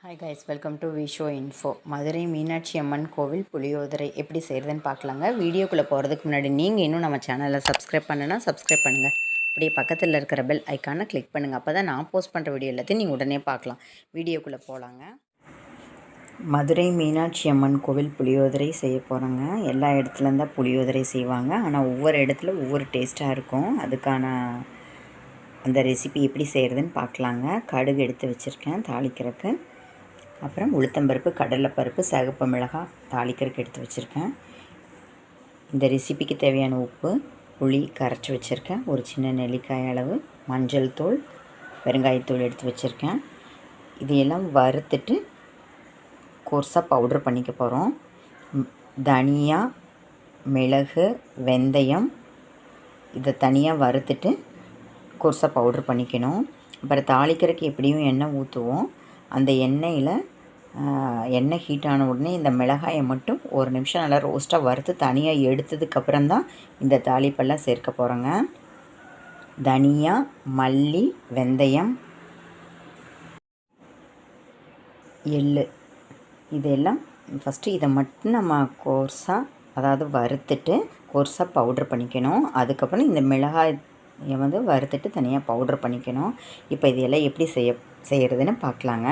Hi guys, welcome to விஷோ info. Madurai Meenakshi Amman கோவில் புளியோதரை எப்படி செய்கிறதுன்னு பார்க்கலாங்க. வீடியோக்குள்ளே போகிறதுக்கு முன்னாடி நீங்கள் இன்னும் நம்ம சேனலில் சப்ஸ்கிரைப் பண்ணுன்னா சப்ஸ்கிரைப் பண்ணுங்கள். அப்படியே பக்கத்தில் இருக்கிற பெல் ஐக்கானை கிளிக் பண்ணுங்கள். அப்போ தான் நான் போஸ்ட் பண்ணுற வீடியோ எல்லாத்தையும் நீங்கள் உடனே பார்க்கலாம். வீடியோக்குள்ளே போகலாங்க. மதுரை மீனாட்சி அம்மன் கோவில் புளியோதரை செய்ய போகிறோங்க. எல்லா இடத்துலேருந்து தான் புளியோதரை செய்வாங்க, ஆனால் ஒவ்வொரு இடத்துல ஒவ்வொரு டேஸ்ட்டாக இருக்கும். அதுக்கான அந்த ரெசிபி எப்படி செய்கிறதுன்னு பார்க்கலாங்க. கடுகு எடுத்து வச்சுருக்கேன் தாளிக்கிறதுக்கு. அப்புறம் உளுத்தம்பருப்பு, கடலைப்பருப்பு, சிகப்பு மிளகாய் தாளிக்கிறதுக்கு எடுத்து வச்சுருக்கேன். இந்த ரெசிபிக்கு தேவையான உப்பு, புளி கரைச்சி வச்சுருக்கேன், ஒரு சின்ன நெல்லிக்காய் அளவு, மஞ்சள் தூள், பெருங்காயத்தூள் எடுத்து வச்சுருக்கேன். இதையெல்லாம் வறுத்துட்டு கோர்ஸாக பவுட்ரு பண்ணிக்க போகிறோம். தனியா, மிளகு, வெந்தயம் இதை தனியாக வறுத்துட்டு கோர்ஸாக பவுட்ரு பண்ணிக்கணும். அப்புறம் தாளிக்கிறதுக்கு எப்படியும் எண்ணெய் ஊற்றுவோம். அந்த எண்ணெயில் எண்ணெய் ஹீட் ஆன உடனே இந்த மிளகாயை மட்டும் ஒரு நிமிஷம் நல்லா ரோஸ்ட்டாக வறுத்து தனியாக எடுத்ததுக்கப்புறம் தான் இந்த தாளிப்பெல்லாம் சேர்க்க போகிறோங்க. தனியா, மல்லி, வெந்தயம், எள்ளு இதெல்லாம் ஃபஸ்ட்டு இதை மட்டும் நம்ம கோர்ஸாக, அதாவது வறுத்துட்டு கோர்ஸாக பவுட்ரு பண்ணிக்கணும். அதுக்கப்புறம் இந்த மிளகாயை வறுத்துட்டு தனியாக பவுட்ரு பண்ணிக்கணும். இப்போ இதெல்லாம் எப்படி செய்கிறதுன்னு பார்க்கலாங்க.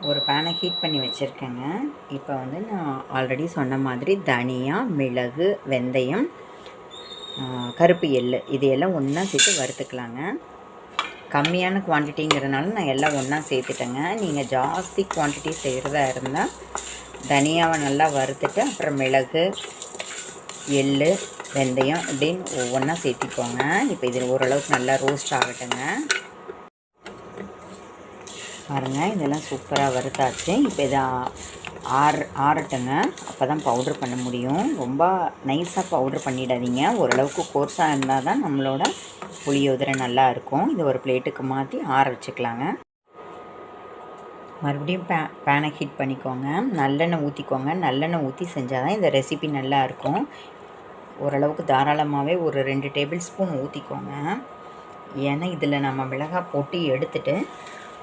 ஒரு பேனை ஹீட் பண்ணி வச்சுருக்கேங்க. இப்போ நான் ஆல்ரெடி சொன்ன மாதிரி தனியா, மிளகு, வெந்தயம், கருப்பு எள்ளு இதையெல்லாம் ஒன்றா சேர்த்து வறுத்துக்கலாங்க. கம்மியான குவான்டிட்டிங்கிறதுனால நான் எல்லாம் ஒன்றா சேர்த்துட்டேங்க. நீங்கள் ஜாஸ்தி குவான்டிட்டி செய்கிறதா இருந்தால் தனியாவை நல்லா வறுத்துட்டு அப்புறம் மிளகு, எள்ளு, வெந்தயம் இப்படின்னு ஒவ்வொன்றா சேர்த்திக்கோங்க. இப்போ இது ஓரளவுக்கு நல்லா ரோஸ்ட் ஆகட்டுங்க. பாருங்கள், இதெல்லாம் சூப்பராக வறுத்தாச்சு. இப்போ இதை ஆறட்டுங்க. அப்போ தான் பவுட்ரு பண்ண முடியும். ரொம்ப நைஸாக பவுட்ரு பண்ணிடாதீங்க. ஓரளவுக்கு கோர்ஸாக இருந்தால் தான் நம்மளோட புளியோதரை நல்லா இருக்கும். இது ஒரு பிளேட்டுக்கு மாற்றி ஆற வச்சுக்கலாங்க. மறுபடியும் பேனை ஹீட் பண்ணிக்கோங்க. நல்லெண்ணெய் ஊற்றிக்கோங்க. நல்லெண்ணெய் ஊற்றி செஞ்சால் தான் இந்த ரெசிபி நல்லாயிருக்கும். ஓரளவுக்கு தாராளமாகவே ஒரு 2 டேபிள் ஸ்பூன் ஊற்றிக்கோங்க. ஏன்னா இதில் நம்ம மிளகாய் போட்டு எடுத்துட்டு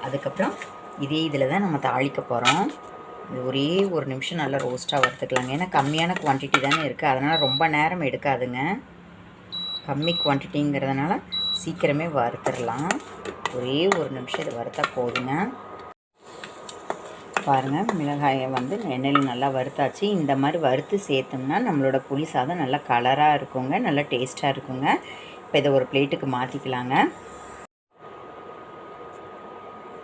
அதுக்கப்புறம் இதே இதில் தான் நம்ம தாளிக்க போகிறோம். இது ஒரே ஒரு நிமிஷம் நல்லா ரோஸ்ட்டாக வறுத்துக்கலாங்க. ஏன்னா கம்மியான குவான்டிட்டி தானே இருக்குது, அதனால் ரொம்ப நேரம் எடுக்காதுங்க. கம்மி குவான்டிட்டிங்கிறதுனால சீக்கிரமே வறுத்துடலாம். ஒரே ஒரு நிமிஷம் இதை வறுத்தா போதுங்க. பாருங்கள், மிளகாயை எண்ணெயில் நல்லா வறுத்தாச்சு. இந்த மாதிரி வறுத்து சேர்த்தோம்னா நம்மளோட புளி சாதம் நல்லா கலராக இருக்குங்க, நல்லா டேஸ்ட்டாக இருக்குங்க. இப்போ இதை ஒரு பிளேட்டுக்கு மாற்றிக்கலாங்க.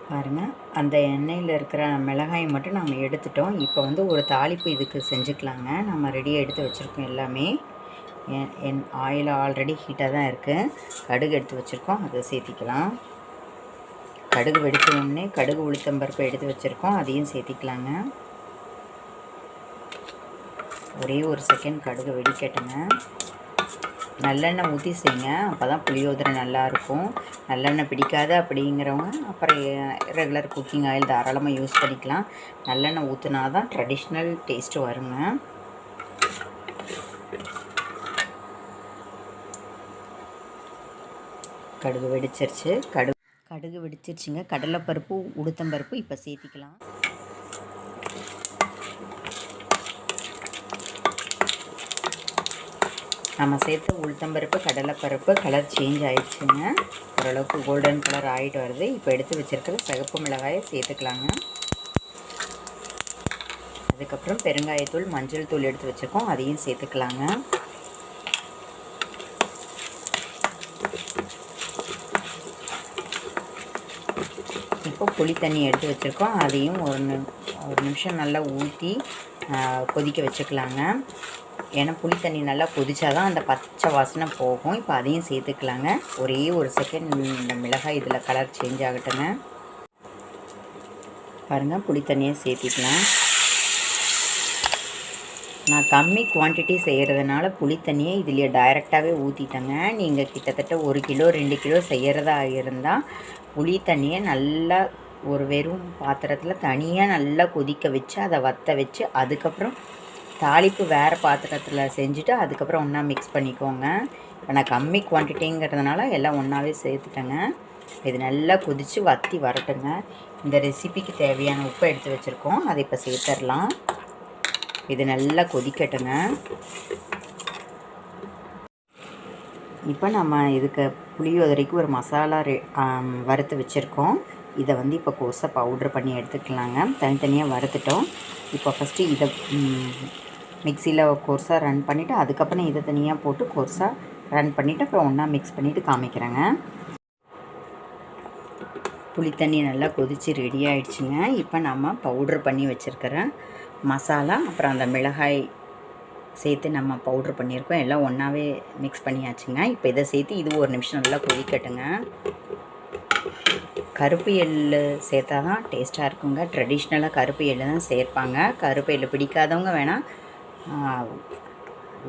பாருங்கள், அந்த எண்ணெயில் இருக்கிற மிளகாயை மட்டும் நம்ம எடுத்துட்டோம். இப்போ ஒரு தாளிப்பு இதுக்கு செஞ்சுக்கலாங்க. நம்ம ரெடியாக எடுத்து வச்சுருக்கோம் எல்லாமே. ஆயில் ஆல்ரெடி ஹீட்டாக தான் இருக்குது. கடுகு எடுத்து வச்சுருக்கோம், அதை சேர்த்திக்கலாம். கடுகு வெடிச்சோடனே கடுகு உளுத்தம்பருப்பு எடுத்து வச்சுருக்கோம், அதையும் சேர்த்திக்கலாங்க. ஒரே ஒரு செகண்ட் கடுகு வெடிக்கட்டுங்க. நல்லெண்ணெய் ஊற்றி செய்யுங்க, அப்போ தான் புளியோதரை நல்லாயிருக்கும். நல்லெண்ணெய் பிடிக்காது அப்படிங்கிறவங்க அப்புறம் ரெகுலர் குக்கிங் ஆயில் தாராளமாக யூஸ் பண்ணிக்கலாம். நல்லெண்ணெய் ஊற்றினா தான் ட்ரெடிஷ்னல் டேஸ்ட்டு வருங்க. கடுகு வெடிச்சிருச்சு. கடுகு வெடிச்சிருச்சுங்க. கடலைப்பருப்பு, உளுத்தம்பருப்பு இப்போ சேர்த்திக்கலாம். நம்ம சேர்த்த உளுத்தம்பருப்பு, கடலைப்பருப்பு கலர் சேஞ்ச் ஆகிடுச்சுங்க. ஓரளவுக்கு கோல்டன் கலர் ஆகிட்டு வருது. இப்போ எடுத்து வச்சுருக்கிற சிகப்பு மிளகாயை சேர்த்துக்கலாங்க. அதுக்கப்புறம் பெருங்காயத்தூள், மஞ்சள் தூள் எடுத்து வச்சுருக்கோம், அதையும் சேர்த்துக்கலாங்க. இப்போ புளி தண்ணி எடுத்து வச்சுருக்கோம், அதையும் ஒரு நிமிஷம் நல்லா ஊற்றி கொதிக்க வச்சுக்கலாங்க. ஏன்னா புளி தண்ணி நல்லா கொதிச்சா தான் அந்த பச்சை வாசனை போகும். இப்போ அதையும் சேர்த்துக்கலாங்க. ஒரே ஒரு செகண்ட் இந்த மிளகாய் இதில் கலர் சேஞ்ச் ஆகட்டுங்க. பாருங்கள், புளி தண்ணியை சேர்த்திக்கலாம். நான் கம்மி குவான்டிட்டி செய்கிறதுனால புளி தண்ணியை இதில் டைரெக்டாகவே ஊற்றிட்டேங்க. நீங்கள் கிட்டத்தட்ட 1 கிலோ 2 கிலோ செய்கிறதா இருந்தால் புளி தண்ணியை நல்லா ஒரு வெறும் பாத்திரத்தில் தனியாக நல்லா கொதிக்க வச்சு அதை வற்ற வச்சு அதுக்கப்புறம் தாளிப்பு வேறு பாத்திரத்தில் செஞ்சுட்டு அதுக்கப்புறம் ஒன்றா மிக்ஸ் பண்ணிக்கோங்க. இப்போ நான் கம்மி குவான்டிட்டிங்கிறதுனால எல்லாம் ஒன்றாவே சேர்த்துட்டேங்க. இது நல்லா கொதித்து வற்றி வரட்டுங்க. இந்த ரெசிபிக்கு தேவையான உப்பை எடுத்து வச்சுருக்கோம், அதை இப்போ சேர்த்துடலாம். இது நல்லா கொதிக்கட்டுங்க. இப்போ நம்ம இதுக்கு புளியோதரைக்கு ஒரு மசாலா வறுத்து வச்சுருக்கோம். இதை வந்து இப்போ கோஸை பவுட்ரு பண்ணி எடுத்துக்கலாங்க. தனித்தனியாக வறுத்துட்டோம். இப்போ ஃபஸ்ட்டு இதை மிக்சியில் கோர்ஸாக ரன் பண்ணிவிட்டு அதுக்கப்புறம் இதை தனியாக போட்டு கோர்ஸாக ரன் பண்ணிவிட்டு அப்புறம் ஒன்றா மிக்ஸ் பண்ணிவிட்டு காமிக்கிறேங்க. புளி தண்ணி நல்லா கொதித்து ரெடி ஆகிடுச்சுங்க. இப்போ நம்ம பவுட்ரு பண்ணி வச்சுருக்கிற மசாலா அப்புறம் அந்த மிளகாய் சேர்த்து நம்ம பவுட்ரு பண்ணியிருக்கோம், எல்லாம் ஒன்றாவே மிக்ஸ் பண்ணியாச்சுங்க. இப்போ இதை சேர்த்து இது ஒரு நிமிஷம் நல்லா கொதிக்கட்டுங்க. கருப்பு எள்ளு சேர்த்தா தான் டேஸ்ட்டாக இருக்குங்க. ட்ரெடிஷ்னலாக கருப்பு எள்ளு தான் சேர்ப்பாங்க. கருப்பு எள்ளு பிடிக்காதவங்க வேணால்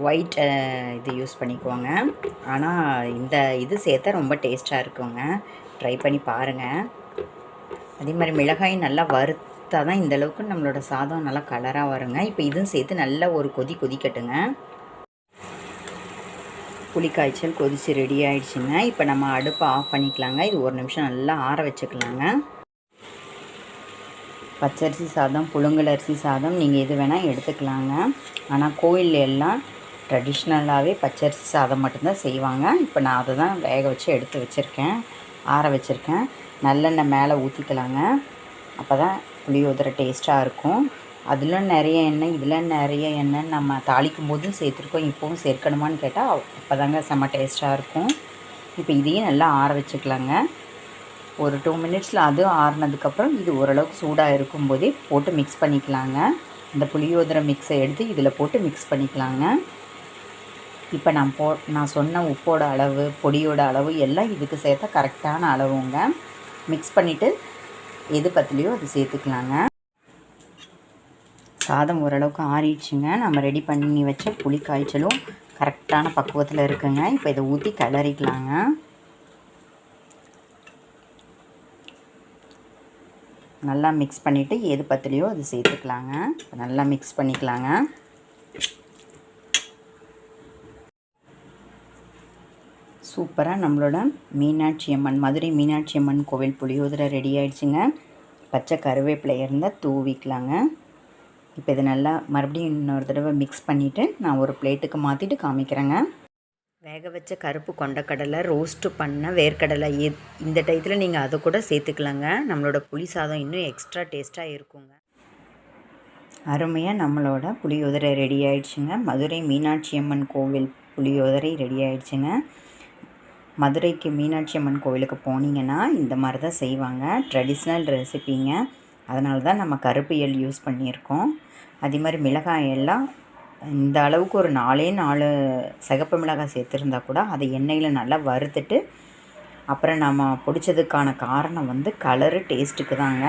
ஒயிட் இது யூஸ் பண்ணிக்குவாங்க. ஆனால் இந்த இது சேர்த்தா ரொம்ப டேஸ்ட்டாக இருக்குங்க. ட்ரை பண்ணி பாருங்கள். அதே மாதிரி மிளகாய் நல்லா வறுத்தா தான் இந்தளவுக்கு நம்மளோட சாதம் நல்லா கலராக வருங்க. இப்போ இதுவும் சேர்த்து நல்லா ஒரு கொதிக்கட்டுங்க. புளிக்காய்ச்சல் கொதித்து ரெடி ஆகிடுச்சுங்க. இப்போ நம்ம அடுப்பை ஆஃப் பண்ணிக்கலாங்க. இது ஒரு நிமிஷம் நல்லா ஆற வச்சுக்கலாங்க. பச்சரிசி சாதம், புழுங்கல் அரிசி சாதம் நீங்கள் எது வேணால் எடுத்துக்கலாங்க. ஆனால் கோயில் எல்லாம் ட்ரெடிஷ்னலாகவே பச்சரிசி சாதம் மட்டும்தான் செய்வாங்க. இப்போ நான் அதை தான் வேக வச்சு எடுத்து வச்சுருக்கேன், ஆற வச்சுருக்கேன். நல்லெண்ணெய் மேலே ஊற்றிக்கலாங்க. அப்போ தான் புளியோதரை டேஸ்ட்டாக இருக்கும். அதில் நிறைய எண்ணெய் இதில் நிறைய எண்ணெய் நம்ம தாளிக்கும் போதும் சேர்த்துருக்கோம், இப்போவும் சேர்க்கணுமான்னு கேட்டால் அப்போ தாங்க செம்ம டேஸ்ட்டாக இருக்கும். இப்போ இதையும் நல்லா ஆற வச்சுக்கலாங்க. ஒரு 2 மினிட்ஸில் அதுவும் ஆறினதுக்கப்புறம் இது ஓரளவுக்கு சூடாக இருக்கும்போதே போட்டு மிக்ஸ் பண்ணிக்கலாங்க. இந்த புளியோதரை மிக்ஸை எடுத்து இதில் போட்டு மிக்ஸ் பண்ணிக்கலாங்க. இப்போ நான் சொன்ன உப்போட அளவு, பொடியோட அளவு எல்லாம் இதுக்கு சேர்த்தா கரெக்டான அளவுங்க. மிக்ஸ் பண்ணிவிட்டு எது பத்தலையோ அது சேர்த்துக்கலாங்க. சாதம் ஓரளவுக்கு ஆறிடுச்சுங்க. நம்ம ரெடி பண்ணி வச்ச புளி காய்ச்சலும் கரெக்டான பக்குவத்தில் இருக்குங்க. இப்போ இதை ஊற்றி கிளறிக்கலாங்க. நல்லா மிக்ஸ் பண்ணிவிட்டு எது பத்தலையோ அது சேர்த்துக்கலாங்க. நல்லா மிக்ஸ் பண்ணிக்கலாங்க. சூப்பராக நம்மளோட மீனாட்சி அம்மன், மதுரை மீனாட்சி அம்மன் கோவில் புளியோதரை ரெடி ஆகிடுச்சுங்க. பச்சை கருவேப்பிலை இருந்தால் தூவிக்கலாங்க. இப்போ இது நல்லா மறுபடியும் இன்னொரு தடவை மிக்ஸ் பண்ணிவிட்டு நான் ஒரு பிளேட்டுக்கு மாற்றிட்டு காமிக்கிறேங்க. வேக வச்ச கருப்பு கொண்டக்கடலை, ரோஸ்ட்டு பண்ண வேர்க்கடலை, இந்த டயத்தில் நீங்கள் அதை கூட சேர்த்துக்கலாங்க. நம்மளோட புளி சாதம் இன்னும் எக்ஸ்ட்ரா டேஸ்ட்டாக இருக்குங்க. அருமையாக நம்மளோட புளியோதரை ரெடி ஆகிடுச்சுங்க. மதுரை மீனாட்சி அம்மன் கோவில் புளியோதரை ரெடி ஆகிடுச்சுங்க. மதுரைக்கு மீனாட்சி அம்மன் கோவிலுக்கு போனீங்கன்னா இந்த மாதிரி தான் செய்வாங்க. ட்ரெடிஷ்னல் ரெசிபிங்க. அதனால தான் நம்ம கருப்பு எள் யூஸ் பண்ணியிருக்கோம். அதே மாதிரி மிளகாய் எல்லாம் இந்த அளவுக்கு ஒரு 4 சிகப்பு மிளகாய் சேர்த்துருந்தா கூட அதை எண்ணெயில் நல்லா வறுத்துட்டு அப்புறம் நம்ம பிடிச்சதுக்கான காரணம் வந்து கலரு டேஸ்ட்டுக்கு தாங்க.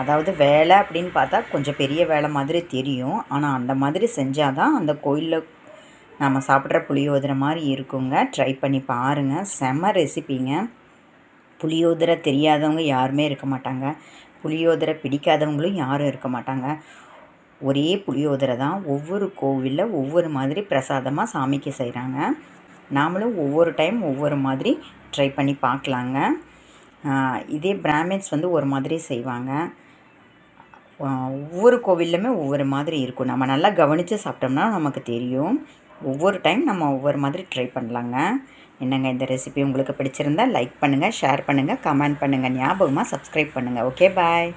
அதாவது வேலை அப்படின்னு பார்த்தா கொஞ்சம் பெரிய வேலை மாதிரி தெரியும். ஆனால் அந்த மாதிரி செஞ்சால் தான் அந்த கோயிலில் நம்ம சாப்பிட்ற புளியோதரை மாதிரி இருக்குங்க. ட்ரை பண்ணி பாருங்கள். செம்ம ரெசிபிங்க. புளியோதரை தெரியாதவங்க யாருமே இருக்க மாட்டாங்க. புளியோதரை பிடிக்காதவங்களும் யாரும் இருக்க மாட்டாங்க. ஒரே புளியோதரை தான் ஒவ்வொரு கோவிலில் ஒவ்வொரு மாதிரி பிரசாதமாக சாமிக்கு செய்கிறாங்க. நாமளும் ஒவ்வொரு டைம் ஒவ்வொரு மாதிரி ட்ரை பண்ணி பார்க்கலாங்க. இதே பிராமின்ஸ் வந்து ஒரு மாதிரி செய்வாங்க. ஒவ்வொரு கோவில்லையுமே ஒவ்வொரு மாதிரி இருக்கும். நம்ம நல்லா கவனித்து சாப்பிட்டோம்னா நமக்கு தெரியும். ஒவ்வொரு டைம் நம்ம ஒவ்வொரு மாதிரி ட்ரை பண்ணலாங்க. என்னங்க இந்த ரெசிபி உங்களுக்கு பிடிச்சிருந்தால் லைக் பண்ணுங்கள், ஷேர் பண்ணுங்கள், கமெண்ட் பண்ணுங்கள். ஞாபகமாக சப்ஸ்கிரைப் பண்ணுங்கள். ஓகே, பாய்.